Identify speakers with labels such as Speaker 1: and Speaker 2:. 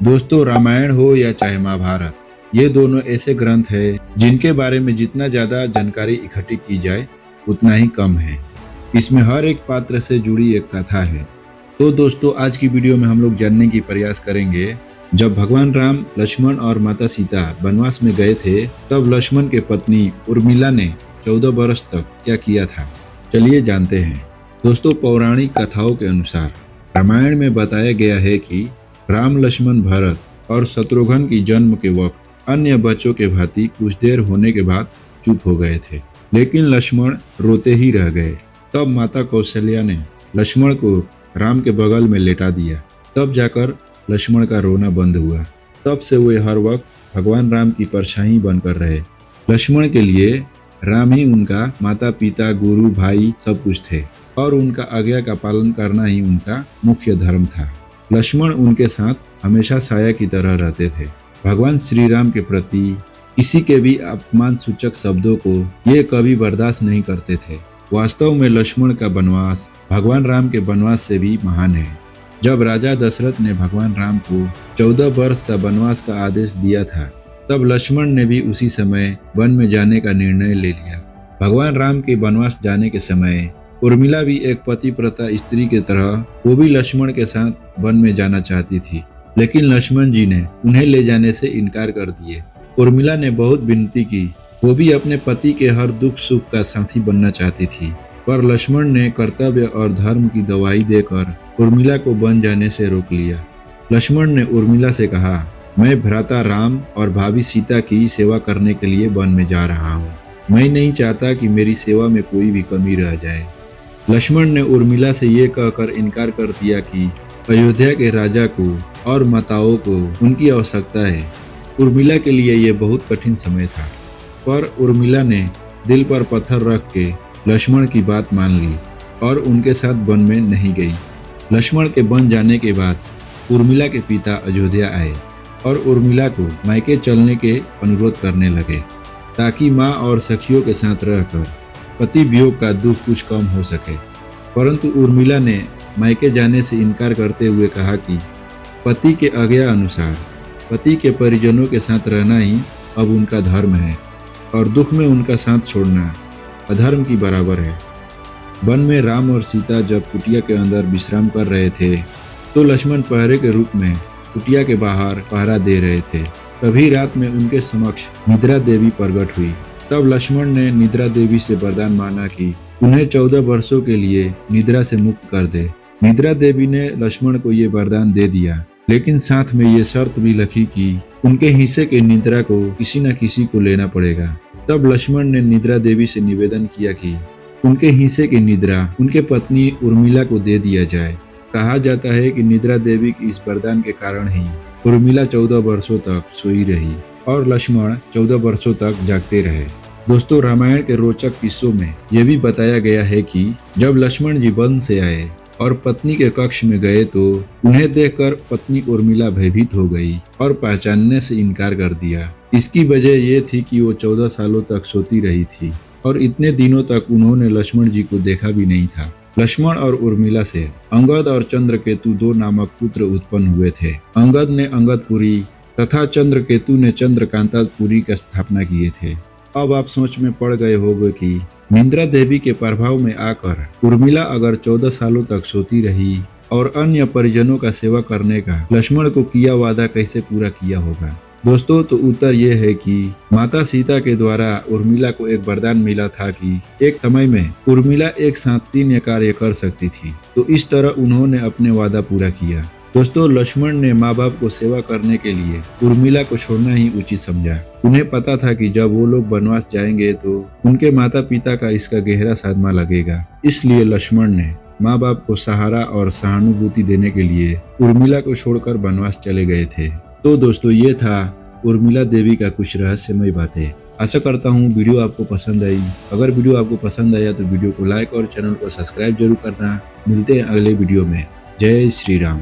Speaker 1: दोस्तों, रामायण हो या चाहे महाभारत, ये दोनों ऐसे ग्रंथ हैं जिनके बारे में जितना ज़्यादा जानकारी इकट्ठी की जाए उतना ही कम है। इसमें हर एक पात्र से जुड़ी एक कथा है। तो दोस्तों, आज की वीडियो में हम लोग जानने की प्रयास करेंगे, जब भगवान राम, लक्ष्मण और माता सीता वनवास में गए थे, तब लक्ष्मण के पत्नी उर्मिला ने 14 वर्ष तक क्या किया था। चलिए जानते हैं। दोस्तों, पौराणिक कथाओं के अनुसार रामायण में बताया गया है कि राम, लक्ष्मण, भरत और शत्रुघ्न की जन्म के वक्त अन्य बच्चों के भांति कुछ देर होने के बाद चुप हो गए थे, लेकिन लक्ष्मण रोते ही रह गए। तब माता कौशल्या ने लक्ष्मण को राम के बगल में लेटा दिया। तब जाकर लक्ष्मण का रोना बंद हुआ। तब से वे हर वक्त भगवान राम की परछाई बनकर रहे। लक्ष्मण के लिए राम ही उनका माता पिता, गुरु, भाई सब कुछ थे और उनका आज्ञा का पालन करना ही उनका मुख्य धर्म था। लक्ष्मण उनके साथ हमेशा साया की तरह रहते थे। भगवान श्री राम के प्रति किसी के भी अपमान सूचक शब्दों को ये कभी बर्दाश्त नहीं करते थे। वास्तव में लक्ष्मण का वनवास भगवान राम के वनवास से भी महान है। जब राजा दशरथ ने भगवान राम को 14 वर्ष का वनवास का आदेश दिया था, तब लक्ष्मण ने भी उसी समय वन में जाने का निर्णय ले लिया। भगवान राम के वनवास जाने के समय उर्मिला भी एक पतिव्रता स्त्री की तरह वो भी लक्ष्मण के साथ वन में जाना चाहती थी, लेकिन लक्ष्मण जी ने उन्हें ले जाने से इनकार कर दिए। उर्मिला ने बहुत विनती की, वो भी अपने पति के हर दुख सुख का साथी बनना चाहती थी, पर लक्ष्मण ने कर्तव्य और धर्म की दवाई देकर उर्मिला को वन जाने से रोक लिया। लक्ष्मण ने उर्मिला से कहा, मैं भ्राता राम और भाभी सीता की सेवा करने के लिए वन में जा रहा हूँ। मैं नहीं चाहता कि मेरी सेवा में कोई भी कमी रह जाए। लक्ष्मण ने उर्मिला से ये कहकर इनकार कर दिया कि अयोध्या के राजा को और माताओं को उनकी आवश्यकता है। उर्मिला के लिए ये बहुत कठिन समय था, पर उर्मिला ने दिल पर पत्थर रख के लक्ष्मण की बात मान ली और उनके साथ वन में नहीं गई। लक्ष्मण के वन जाने के बाद उर्मिला के पिता अयोध्या आए और उर्मिला को मायके चलने के अनुरोध करने लगे, ताकि माँ और सखियों के साथ रहकर पति वियोग का दुख कुछ कम हो सके। परंतु उर्मिला ने मायके जाने से इनकार करते हुए कहा कि पति के आज्ञा अनुसार पति के परिजनों के साथ रहना ही अब उनका धर्म है और दुख में उनका साथ छोड़ना अधर्म की बराबर है। वन में राम और सीता जब कुटिया के अंदर विश्राम कर रहे थे, तो लक्ष्मण पहरे के रूप में कुटिया के बाहर पहरा दे रहे थे। तभी रात में उनके समक्ष निद्रा देवी प्रकट हुई। तब लक्ष्मण ने निद्रा देवी से वरदान मांगा कि उन्हें 14 वर्षों के लिए निद्रा से मुक्त कर दे। निद्रा देवी ने लक्ष्मण को ये वरदान दे दिया, लेकिन साथ में ये शर्त भी लिखी कि उनके हिस्से के निद्रा को किसी न किसी को लेना पड़ेगा। तब लक्ष्मण ने निद्रा देवी से निवेदन किया कि उनके हिस्से की निद्रा उनके पत्नी उर्मिला को दे दिया जाए। कहा जाता है कि निद्रा देवी के इस वरदान के कारण ही उर्मिला 14 वर्षों तक सोई रही और लक्ष्मण 14 वर्षों तक जागते रहे। दोस्तों, रामायण के रोचक किस्सों में यह भी बताया गया है कि जब लक्ष्मण जी वन से आए और पत्नी के कक्ष में गए, तो उन्हें देखकर पत्नी उर्मिला भयभीत हो गई और पहचानने से इनकार कर दिया। इसकी वजह ये थी कि वो 14 सालों तक सोती रही थी और इतने दिनों तक उन्होंने लक्ष्मण जी को देखा भी नहीं था। लक्ष्मण और उर्मिला से अंगद और चंद्रकेतु 2 नामक पुत्र उत्पन्न हुए थे। अंगद ने अंगदपुरी तथा चंद्रकेतु ने चंद्रकांतापुरी की स्थापना किए थे। अब आप सोच में पड़ गए होंगे कि निद्रा देवी के प्रभाव में आकर उर्मिला अगर 14 सालों तक सोती रही और अन्य परिजनों का सेवा करने का लक्ष्मण को किया वादा कैसे पूरा किया होगा। दोस्तों, तो उत्तर ये है कि माता सीता के द्वारा उर्मिला को एक वरदान मिला था कि एक समय में उर्मिला एक साथ 3 कार्य कर सकती थी, तो इस तरह उन्होंने अपने वादा पूरा किया। दोस्तों, लक्ष्मण ने माँ बाप को सेवा करने के लिए उर्मिला को छोड़ना ही उचित समझा। उन्हें पता था कि जब वो लोग वनवास जाएंगे तो उनके माता पिता का इसका गहरा सदमा लगेगा। इसलिए लक्ष्मण ने माँ बाप को सहारा और सहानुभूति देने के लिए उर्मिला को छोड़कर वनवास चले गए थे। तो दोस्तों, ये था उर्मिला देवी का कुछ रहस्यमय बातें। आशा करता हूँ वीडियो आपको पसंद आई। अगर वीडियो आपको पसंद आया तो वीडियो को लाइक और चैनल को सब्सक्राइब जरूर करना। मिलते हैं अगले वीडियो में। जय श्री राम।